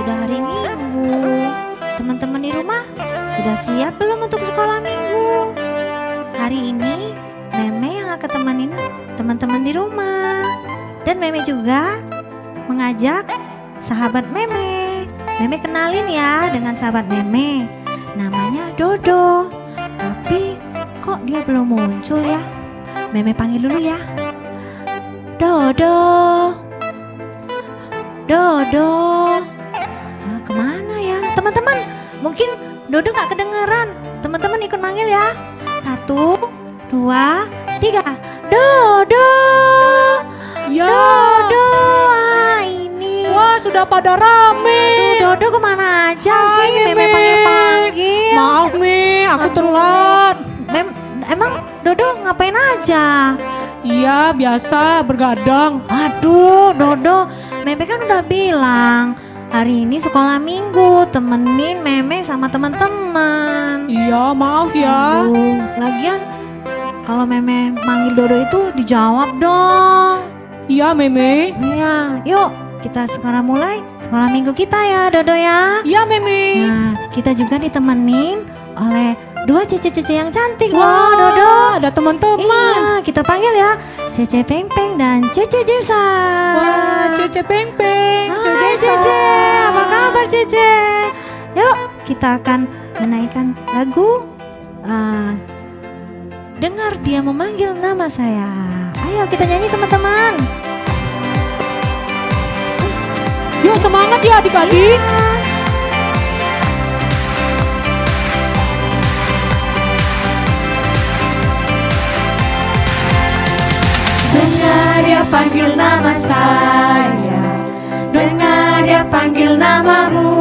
sudah hari Minggu. Teman-teman di rumah sudah siap belum untuk sekolah Minggu? Hari ini Meme yang akan temenin teman-teman di rumah. Dan Meme juga mengajak sahabat Meme. Meme kenalin ya dengan sahabat Meme. Namanya Dodo. Tapi kok dia belum muncul ya? Meme panggil dulu ya. Dodo. Dodo. Nah, kemana ya? Teman-teman, mungkin Dodo gak kedengeran. Teman-teman ikut manggil ya. 1, 2, 3. Dodo. Ya. Dodo. Ah, ini. Wah, sudah pada rame. Aduh, Dodo kemana aja sih? Meme panggil-panggil. Maaf nih, aku telat. Emang Dodo ngapain aja? Iya, biasa bergadang. Aduh, Dodo, Meme kan udah bilang hari ini sekolah Minggu, temenin Meme sama teman-teman. Iya, maaf ya. Aduh, lagian kalau Meme manggil Dodo itu dijawab dong. Iya, Meme. Iya, yuk kita sekarang mulai sekolah Minggu kita ya, Dodo ya. Iya, Meme. Nah, kita juga ditemenin oleh 2 cece-cece yang cantik Wah, loh, Dodo. ada teman-teman. Iya, kita panggil ya, Cece Peng-Peng dan Cece Jesa. Wah, Cece Peng-Peng, Hai Cece Jesa. Cece, apa kabar Cece? Yuk, kita akan menaikkan lagu Dengar Dia Memanggil Nama Saya. Ayo kita nyanyi teman-teman. Yuk semangat ya adik-adik. Dengar Dia panggil nama saya, dengar Dia panggil namamu,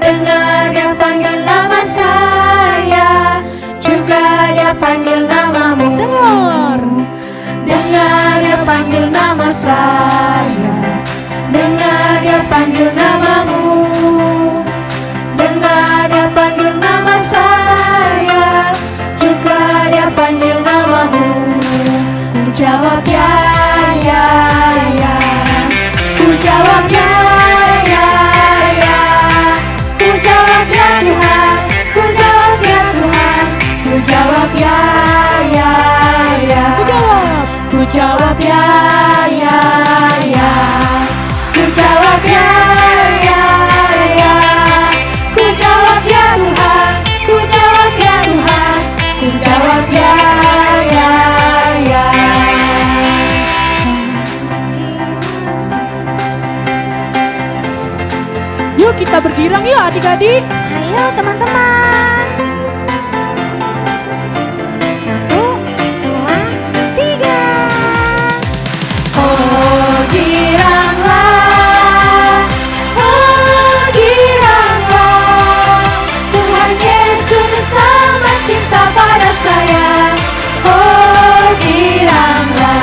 dengar Dia panggil nama saya, juga Dia panggil namamu. Dengar Dia panggil nama saya, dengar Dia panggil namamu, dengar Dia panggil nama saya, juga Dia panggil namamu. Ku jawab ya, ya, ya. Ku jawab ya, ya, ya. Ku jawab ya Tuhan, ku jawab ya Tuhan. Ku jawab ya, ya, ya. Ku jawab ya, ya, ya. Ku jawab ya, ya, ya. Ku jawab ya Tuhan, ku jawab ya Tuhan. Ku jawab ya, ya, ya. Yuk kita bergirang yuk adik-adik. Ayo teman-teman. 1, 2, 3. Oh giranglah, oh giranglah, Tuhan Yesus sangat cinta pada saya. Oh giranglah,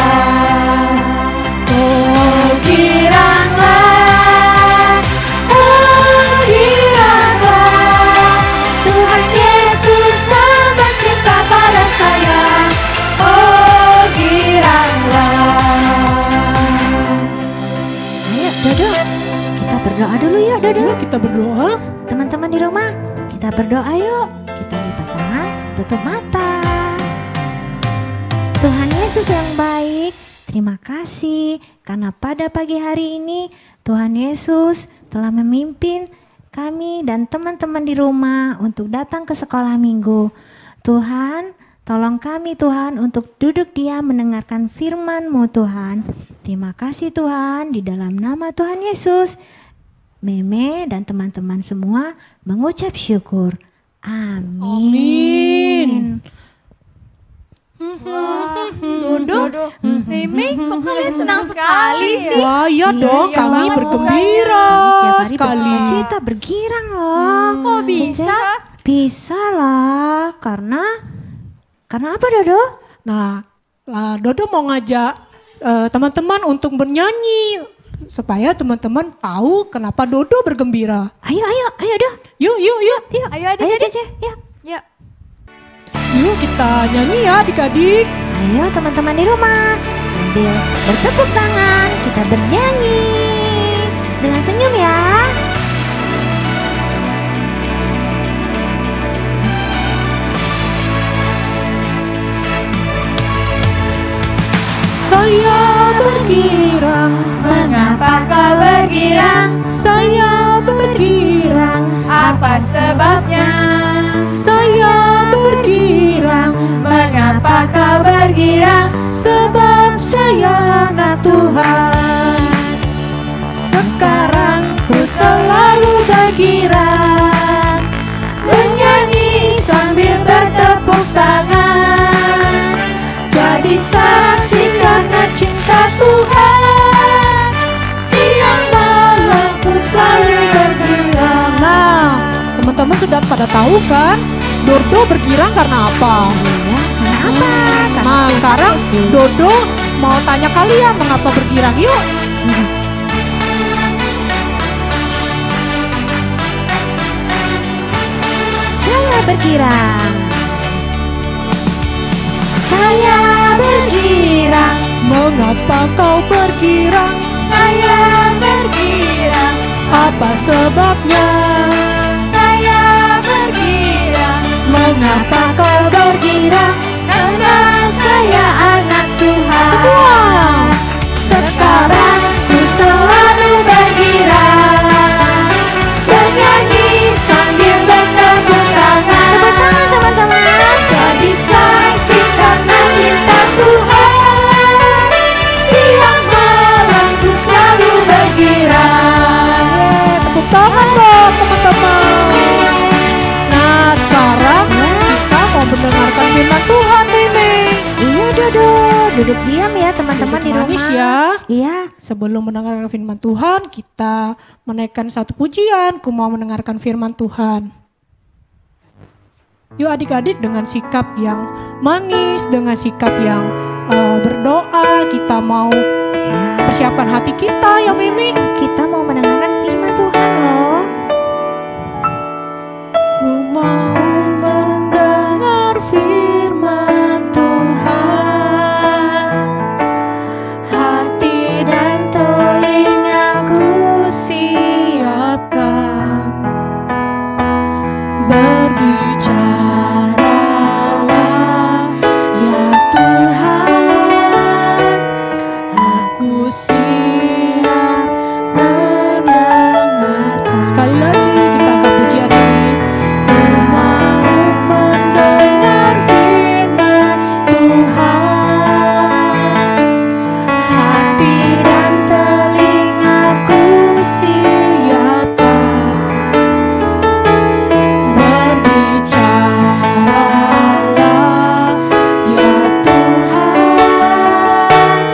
oh giranglah, oh giranglah, Tuhan Yesus sangat cinta pada saya. Oh giranglah. Ayo Dodo, kita berdoa dulu ya Dodo. Yuk kita berdoa. Teman-teman di rumah, kita berdoa yuk. Kita lipat tangan, tutup mata. Tuhan Yesus yang baik, terima kasih karena pada pagi hari ini Tuhan Yesus telah memimpin kami dan teman-teman di rumah untuk datang ke sekolah Minggu. Tuhan, tolong kami Tuhan untuk duduk diam mendengarkan firman-Mu Tuhan. Terima kasih Tuhan, di dalam nama Tuhan Yesus, Meme dan teman-teman semua mengucap syukur. Amin. Dodo, Meme, kok kalian senang sekali sih? Wah iya dong, iya kami banget. bergembira Kami setiap hari sekali. bersukacita bergirang loh. Kok bisa? Cece, bisa lah, karena apa Dodo? Nah, Dodo mau ngajak teman-teman untuk bernyanyi supaya teman-teman tahu kenapa Dodo bergembira. Ayo Dodo. Yuk. Ayo Ayo adik-adik. Cece, yuk. Yuk. Yuk kita nyanyi ya adik-adik. Ayo teman-teman di rumah, sambil bertepuk tangan kita bernyanyi. dengan senyum ya. Saya bergirang, Mengapa kau bergirang? saya bergirang, Apa sebabnya? saya bergirang, Mengapa kau bergirang? sebab saya anak Tuhan. Sekarang ku selalu bergirang, bernyanyi sambil bertepuk tangan, jadi saksi karena cinta Tuhan. Siang malam ku selalu bergirang. Nah, teman-teman sudah pada tahu kan, Dodo bergirang karena apa? Ya, kenapa? Nah, sekarang Dodo mau tanya kalian mengapa bergirang, yuk. Saya bergirang. Saya bergirang. Mengapa kau bergirang? Saya bergirang, Apa sebabnya? saya bergirang, Mengapa kau bergirang? karena Saya anak Tuhan. Semua. Sekarang Ku selalu bergirang, bernyanyi sambil bertepuk tangan. Tepuk tangan teman-teman. Jadi saksi karena cinta Tuhan. Siang malam ku selalu bergirang. tepuk tangan dong teman-teman. Nah, sekarang kita mau mendengarkan firman Tuhan, Mimi. Iya Dodo, duduk diam ya teman-teman di Duduk rumah. manis ya. Iya. Sebelum mendengarkan firman Tuhan, kita menaikkan satu pujian. Ku mau mendengarkan firman Tuhan. Yuk adik-adik, dengan sikap yang manis, dengan sikap yang berdoa, kita mau persiapkan hati kita ya Mimi. Kita mau mendengarkan firman Tuhan loh. Ku mau mendengar firman Tuhan, Hati dan telingaku siapkan. Berbicaralah ya Tuhan, aku siap mendengarkan. Sekali lagi kita angkat pujian ini. Ku mau mendengar firman Tuhan, hati dan telingaku siapkan. Berbicaralah ya Tuhan,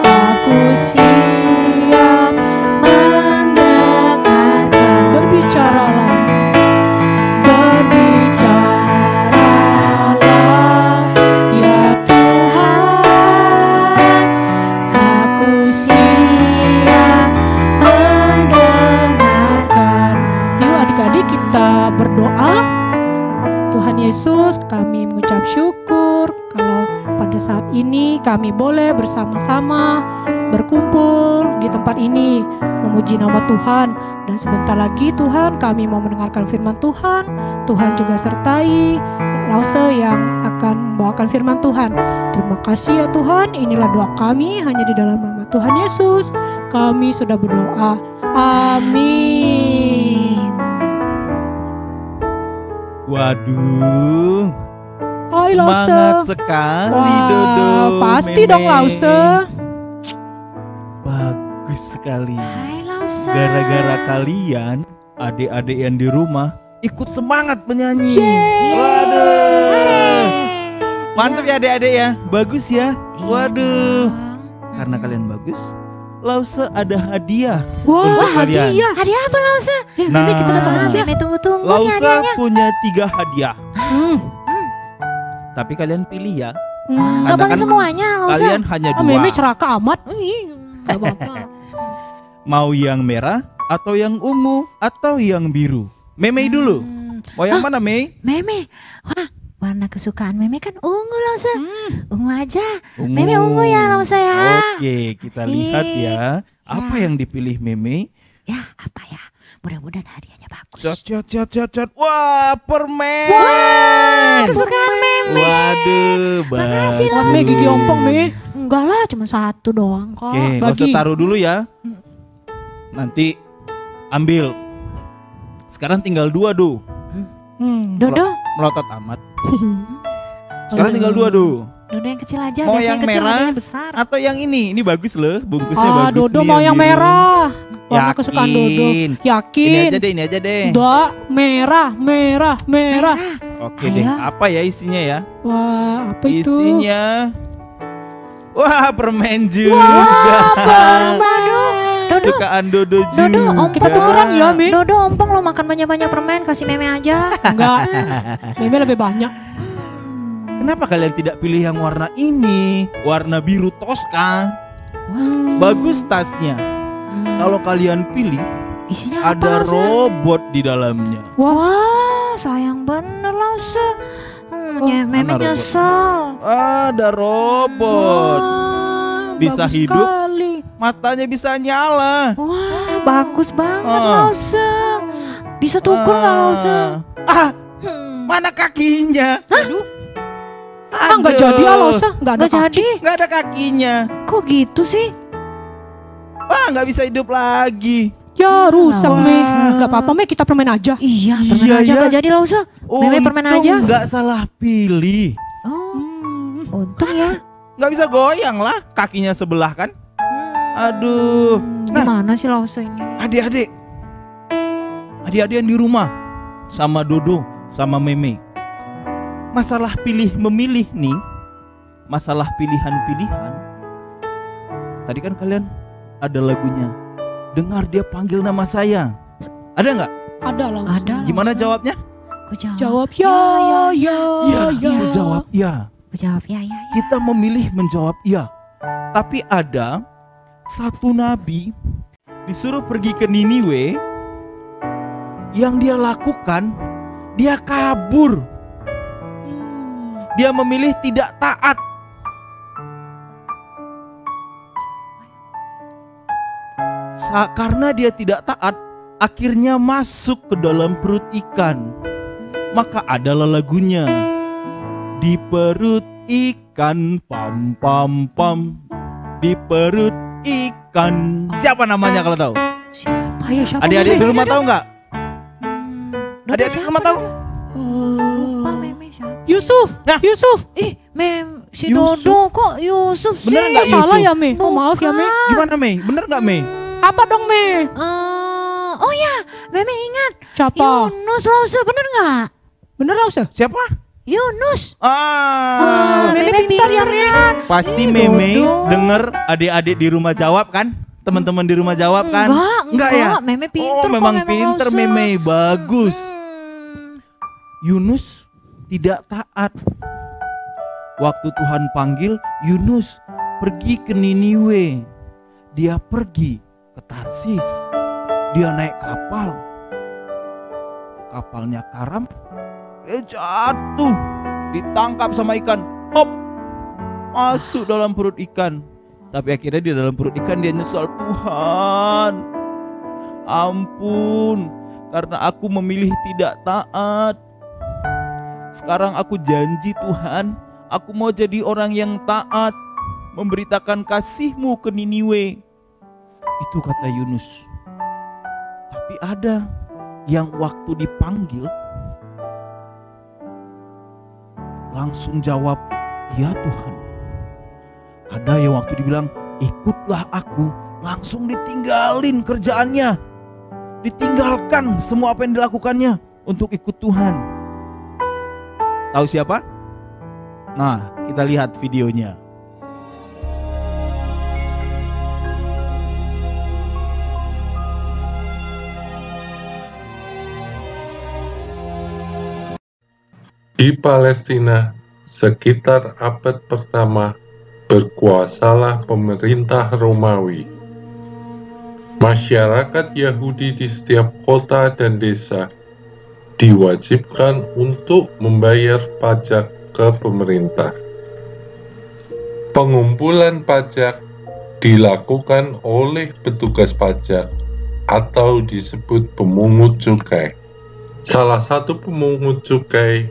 aku siap mendengarkan. Berbicaralah, berbicaralah ya Tuhan, aku siap mendengarkan. Yuk adik-adik kita berdoa. Tuhan Yesus, kami mengucap syukur kalau pada saat ini kami boleh bersama-sama berkumpul di tempat ini memuji nama Tuhan. Dan sebentar lagi Tuhan, kami mau mendengarkan firman Tuhan. Tuhan juga sertai Lause yang akan membawakan firman Tuhan. Terima kasih ya Tuhan, inilah doa kami hanya di dalam nama Tuhan Yesus. Kami sudah berdoa. Amin. Waduh, Hai Lause. semangat sekali Dodo. Pasti Meme. dong Lause. Bagus sekali. Hai Lause. Gara-gara kalian, adik-adik yang di rumah ikut semangat menyanyi. Yeay. Waduh, mantap ya adik-adik ya. Bagus ya. Waduh, karena kalian bagus, Lause ada hadiah untuk kalian. Hadiah apa Lause? Nah, Meme tunggu-tunggu nih Lause hadiahnya. punya 3 hadiah. Hmm. Tapi kalian pilih ya. Hmm. Gak Karena boleh kan semuanya Lause. kalian hanya Oh, 2. Mimi ceraka amat. Gak apa-apa. Mau yang merah atau yang ungu atau yang biru? Meme dulu. Mau yang mana, Mei? Meme, wah warna kesukaan Meme kan ungu Lause. Ungu aja. Ungu. Meme ungu ya Lause ya. Oke, kita Sip. lihat ya. Apa yang dipilih Meme? Ya, apa ya? Mudah-mudahan hadiahnya bagus. Cat. Wah, permen. Kesukaan Meme. Waduh, Makasih, Mas Mas. Me gigi ompong Me. Enggak lah, cuma satu doang kok. Oke, nggak usah bagi. taruh dulu ya. Nanti ambil. Sekarang tinggal 2 Do. Dodo, Melotot amat. Sekarang tinggal 2 Do. Dodo yang kecil aja. Mau Biasanya yang kecil, merah? ada yang besar. Atau yang ini bagus loh, bungkusnya bagus. Dodo nih, mau yang biru. merah. Warna Yakin. kesukaan Dodo. Ini Yakin. ini aja deh. Enggak, merah. Oke deh, Ayo. apa ya isinya ya? Wah, apa itu? Isinya, wah permen juga. Sama dong. Dodo, Sukaan Dodo juga. Dodo, ompong. Kita tukeran ya, Mi? Dodo ompong lo makan banyak-banyak permen, kasih Meme aja. Enggak. Meme lebih banyak. Kenapa kalian tidak pilih yang warna ini? Warna biru Tosca. Wah, Bagus tasnya. Kalau kalian pilih, isinya apa ada Lause? robot di dalamnya. Wah, sayang bener Lause. Meme mana robot? nyesel. Ada robot. Bisa Bagus hidup. sekali. Matanya bisa nyala. Wah, bagus banget Ah. Lause. Bisa tukur nggak Lause? Ah, mana kakinya? Aduh. Enggak jadi Lause, enggak ada Nggak jadi. Nggak ada kakinya. Kok gitu sih? Nggak bisa hidup lagi. Ya rusak Wah. Me. Enggak apa-apa Me, kita permen aja. Iya, permen Iya, aja iya. nggak jadi Lause. Meme permen Untung aja. nggak salah pilih. Oh, untung ya. Nggak bisa goyang lah, kakinya sebelah kan. Aduh. Nah, Gimana sih Lause ini? adik-adik yang di rumah sama Dodo sama Meme. Masalah pilih memilih nih, masalah pilihan-pilihan. Tadi kan kalian ada lagunya. Dengar dia panggil nama saya. Ada nggak? Ada Lause. Ada. Gimana Lause. jawabnya? Ku jawab. Jawab ya. Aku jawab ya. Ku jawab ya. Kita memilih menjawab iya. Tapi ada satu nabi disuruh pergi ke Niniwe. Yang dia lakukan, dia kabur. Dia memilih tidak taat. Karena dia tidak taat, akhirnya masuk ke dalam perut ikan. Maka adalah lagunya. Di perut ikan, pam pam pam. Di perut ikan. Siapa namanya kalau tahu? Siapa? Ayo siapa? Adik-adik Me? di rumah tahu nggak? Dodo Adik-adik di siapa, rumah tahu? Dodo? Lupa Meme siapa? Yusuf. Nah. Yusuf. Si Yusuf. Dodo kok Yusuf sih? Bener nggak Salah Yusuf? ya Me? Oh maaf ya Me. Gimana Mei? Bener nggak Mei? Apa dong Me? Oh ya, Meme ingat. Siapa? Yunus Lause, bener nggak? Bener Lause? Siapa? Yunus. Meme pintar ya Me. Pasti Ih, Meme Dodo. denger adik-adik di rumah jawab kan? Teman-teman di rumah jawab kan? Enggak ya? Meme pinter Oh, kok, memang Meme pinter Lause. Meme, bagus. Yunus tidak taat. Waktu Tuhan panggil, Yunus pergi ke Niniwe. Dia pergi ke Tarsis. Dia naik kapal. Kapalnya karam. Dia jatuh. Ditangkap sama ikan. Hop. Masuk dalam perut ikan. Tapi akhirnya di dalam perut ikan dia nyesal. Tuhan, ampun. Karena aku memilih tidak taat. Sekarang aku janji Tuhan, aku mau jadi orang yang taat, memberitakan kasih-Mu ke Niniwe. Itu kata Yunus. Tapi ada yang waktu dipanggil langsung jawab, ya Tuhan. Ada yang waktu dibilang, ikutlah aku, langsung ditinggalin kerjaannya. Ditinggalkan semua apa yang dilakukannya untuk ikut Tuhan. Tahu siapa? Nah, kita lihat videonya. Di Palestina, sekitar abad pertama, berkuasalah pemerintah Romawi. Masyarakat Yahudi di setiap kota dan desa diwajibkan untuk membayar pajak ke pemerintah. Pengumpulan pajak dilakukan oleh petugas pajak atau disebut pemungut cukai. Salah satu pemungut cukai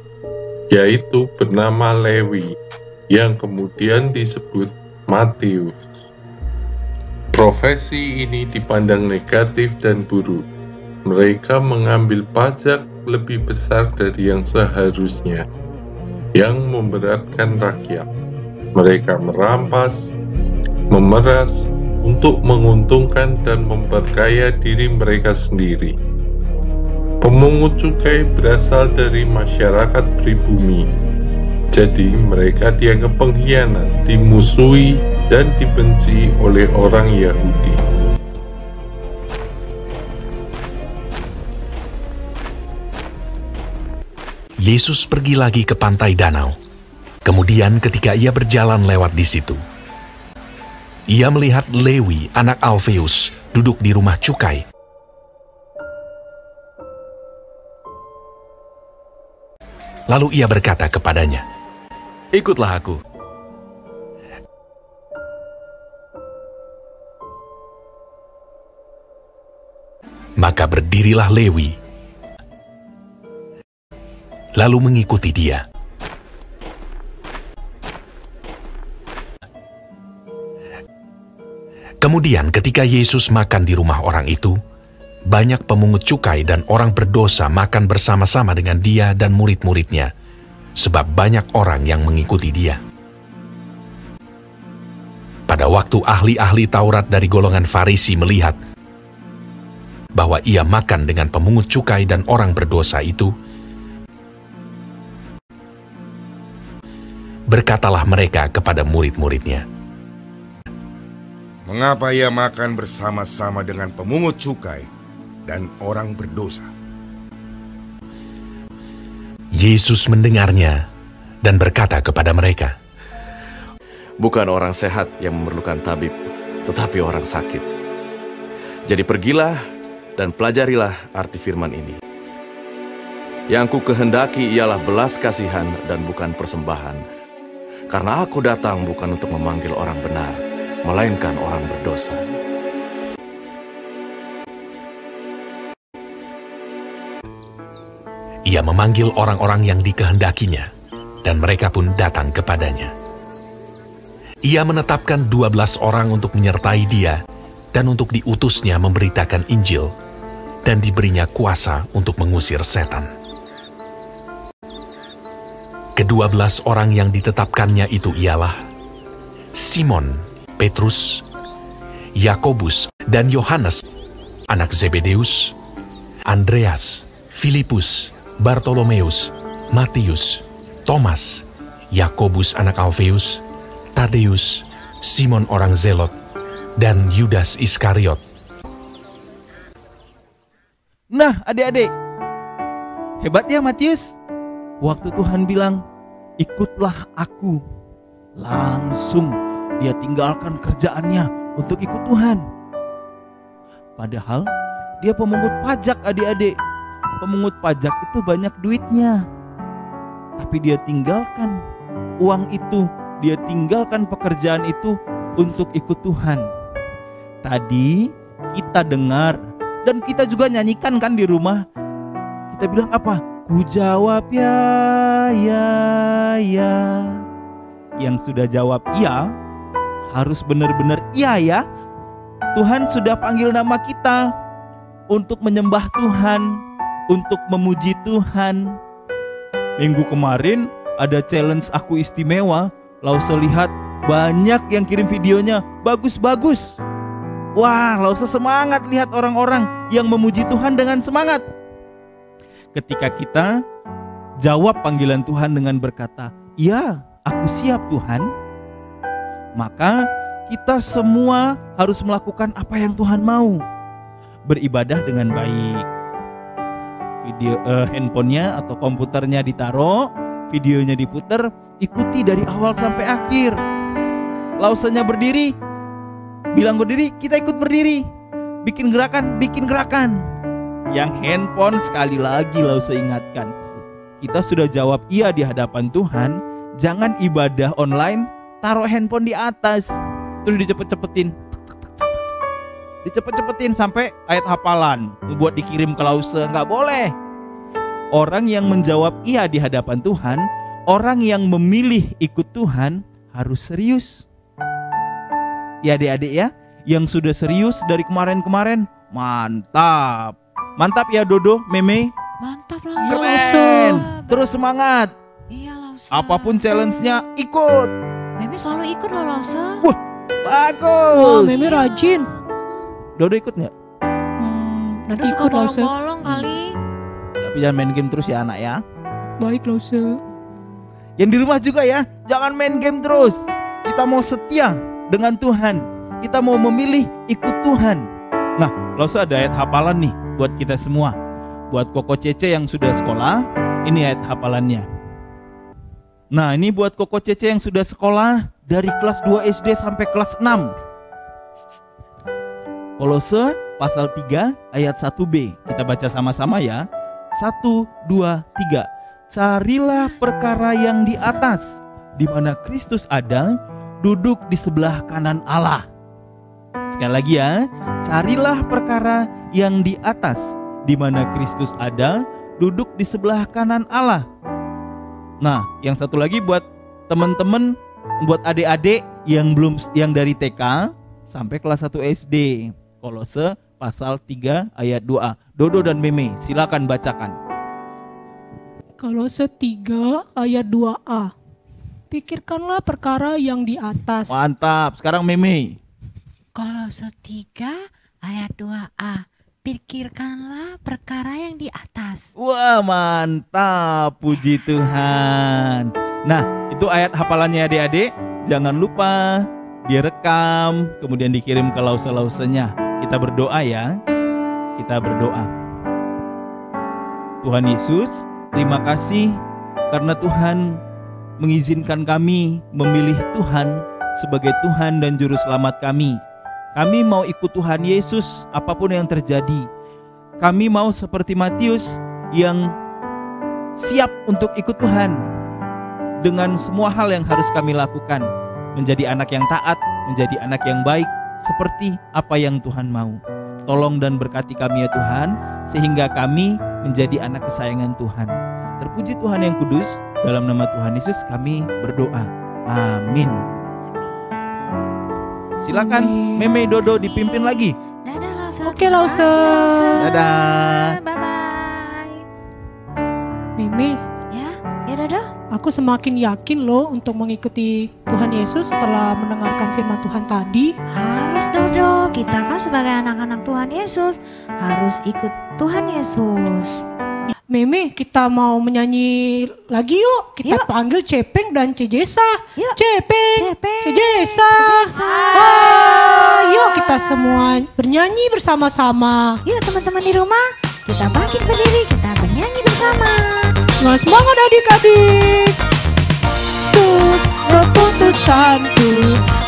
yaitu bernama Lewi, yang kemudian disebut Matius. Profesi ini dipandang negatif dan buruk. Mereka mengambil pajak lebih besar dari yang seharusnya, yang memberatkan rakyat. Mereka merampas, memeras untuk menguntungkan dan memperkaya diri mereka sendiri. Pemungut cukai berasal dari masyarakat pribumi, jadi mereka dianggap pengkhianat, dimusuhi, dan dibenci oleh orang Yahudi. Yesus pergi lagi ke pantai danau. Kemudian ketika ia berjalan lewat di situ, ia melihat Lewi, anak Alfeus, duduk di rumah cukai. Lalu ia berkata kepadanya, "Ikutlah aku." Maka berdirilah Lewi, lalu mengikuti dia. Kemudian ketika Yesus makan di rumah orang itu, banyak pemungut cukai dan orang berdosa makan bersama-sama dengan dia dan murid-muridnya, sebab banyak orang yang mengikuti dia. Pada waktu ahli-ahli Taurat dari golongan Farisi melihat bahwa ia makan dengan pemungut cukai dan orang berdosa itu, berkatalah mereka kepada murid-muridnya, "Mengapa ia makan bersama-sama dengan pemungut cukai dan orang berdosa?" Yesus mendengarnya dan berkata kepada mereka, "Bukan orang sehat yang memerlukan tabib, tetapi orang sakit. Jadi pergilah dan pelajarilah arti firman ini. Yang ku kehendaki ialah belas kasihan dan bukan persembahan, karena aku datang bukan untuk memanggil orang benar, melainkan orang berdosa." Ia memanggil orang-orang yang dikehendakinya, dan mereka pun datang kepadanya. Ia menetapkan 12 orang untuk menyertai dia, dan untuk diutusnya memberitakan Injil, dan diberinya kuasa untuk mengusir setan. Ke-12 orang yang ditetapkannya itu ialah Simon, Petrus, Yakobus, dan Yohanes, anak Zebedeus, Andreas, Filipus, Bartolomeus, Matius, Thomas, Yakobus anak Alfeus, Tadeus, Simon orang Zelot, dan Yudas Iskariot. Nah, adik-adik, hebat ya Matius. Waktu Tuhan bilang, "Ikutlah aku," langsung dia tinggalkan kerjaannya untuk ikut Tuhan. Padahal dia pemungut pajak, adik-adik. Pemungut pajak itu banyak duitnya, tapi dia tinggalkan uang itu, dia tinggalkan pekerjaan itu untuk ikut Tuhan. Tadi kita dengar dan kita juga nyanyikan kan di rumah. Kita bilang apa? Ku jawab ya, ya, ya. Yang sudah jawab iya, harus benar-benar iya ya. Tuhan sudah panggil nama kita untuk menyembah Tuhan, untuk memuji Tuhan. Minggu kemarin ada challenge aku istimewa. Lausa lihat banyak yang kirim videonya, bagus-bagus. Wah, Lausa semangat lihat orang-orang yang memuji Tuhan dengan semangat. Ketika kita jawab panggilan Tuhan dengan berkata, "Ya, aku siap Tuhan," maka kita semua harus melakukan apa yang Tuhan mau. Beribadah dengan baik. Handphonenya atau komputernya ditaruh, videonya diputer, ikuti dari awal sampai akhir. Lausanya berdiri, bilang berdiri, kita ikut berdiri. Bikin gerakan. Yang handphone sekali lagi Lausa ingatkan, kita sudah jawab iya di hadapan Tuhan. Jangan ibadah online, taruh handphone di atas, terus dicepet-cepetin. dicepet-cepetin sampai ayat hafalan buat dikirim ke Lause. Nggak boleh. Orang yang menjawab iya di hadapan Tuhan, orang yang memilih ikut Tuhan harus serius. Ya adik-adik ya, yang sudah serius dari kemarin-kemarin, mantap. Mantap ya Dodo, Meme. Mantap Keren. Terus semangat. Iya Lause. Apapun challenge-nya ikut. Meme selalu ikut loh Lause. Bagus. Wah, Meme rajin. Dodo ikut nggak? Nanti Dodo suka ikut Lause. bolong-bolong kali. Tapi jangan main game terus ya anak ya. Baik Lause. Yang di rumah juga ya, jangan main game terus. Kita mau setia dengan Tuhan. Kita mau memilih ikut Tuhan. Nah, Lause ada ayat hafalan nih buat kita semua. Buat Koko Cece yang sudah sekolah, ini ayat hafalannya. Nah, ini buat Koko Cece yang sudah sekolah dari kelas 2 SD sampai kelas 6. Kolose pasal 3 ayat 1b. Kita baca sama-sama ya. 1, 2, 3. Carilah perkara yang di atas, di mana Kristus ada, duduk di sebelah kanan Allah. Sekali lagi ya, carilah perkara yang di atas, di mana Kristus ada, duduk di sebelah kanan Allah. Nah, yang satu lagi buat teman-teman, buat adik-adik yang dari TK sampai kelas 1 SD. Kolose pasal 3 ayat 2a. Dodo dan Meme, silakan bacakan. Kolose 3 ayat 2a. Pikirkanlah perkara yang di atas. Mantap. Sekarang Meme. Kolose 3 ayat 2a. Pikirkanlah perkara yang di atas. Wah, mantap. Puji Tuhan. Nah, itu ayat hafalannya adik-adik. Jangan lupa direkam, kemudian dikirim ke lause-lausenya. Kita berdoa ya. Kita berdoa. Tuhan Yesus, terima kasih karena Tuhan mengizinkan kami memilih Tuhan sebagai Tuhan dan Juru Selamat kami. Kami mau ikut Tuhan Yesus apapun yang terjadi. Kami mau seperti Matius yang siap untuk ikut Tuhan dengan semua hal yang harus kami lakukan. Menjadi anak yang taat, menjadi anak yang baik, seperti apa yang Tuhan mau. Tolong dan berkati kami ya Tuhan, sehingga kami menjadi anak kesayangan Tuhan. Terpuji Tuhan yang kudus, dalam nama Tuhan Yesus kami berdoa. Amin. Silakan Meme, Dodo dipimpin lagi. Dadah Lause. Oke, Lause. Dadah. Bye-bye. Meme, Ya Dodo. aku semakin yakin loh untuk mengikuti Tuhan Yesus setelah mendengarkan firman Tuhan tadi. Harus Dodo, kita kan sebagai anak-anak Tuhan Yesus harus ikut Tuhan Yesus. Meme, kita mau menyanyi lagi yuk. Kita Yuk. panggil Cepeng dan Cejesa. Yuk. Cepeng, Cepeng, Cejesa. Cejesa. Yuk kita semua bernyanyi bersama-sama. Yuk teman-teman di rumah, kita bangkit berdiri, kita bernyanyi bersama. Nah, semangat adik-adik. Yesus, keputusanku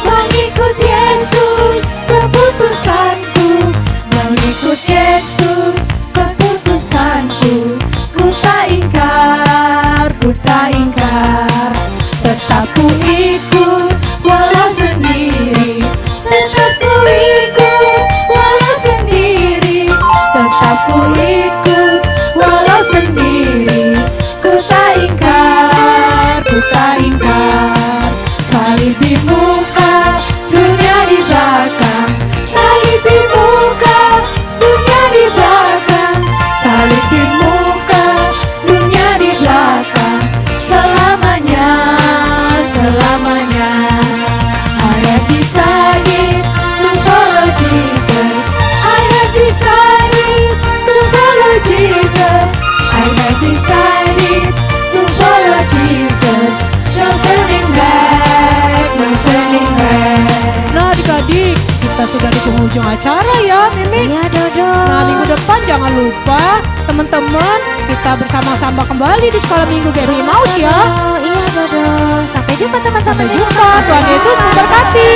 mengikut Yesus, keputusanku mengikut Yesus, keputusanku. Ku tak ingkar, tetap ku ikut walau sendiri, tetap ku ikut walau sendiri, tetap ku ikut walau sendiri. Ku tak ingkar, salib di muka, dunia di belakang, salib di muka, dunia di belakang, salib di muka, dunia di belakang, selamanya, selamanya. I have decided to follow Jesus, I have decided to follow Jesus, I have decided to follow Jesus, no turning back, no turning back. Nah adik-adik, kita sudah di penghujung acara ya Mimi. Iya Dodo. Nah minggu depan jangan lupa teman-teman kita bersama-sama kembali di sekolah minggu GRI Emmaus ya. Iya Dodo. Sampai jumpa teman-teman. Sampai jumpa, Tuhan Yesus memberkati.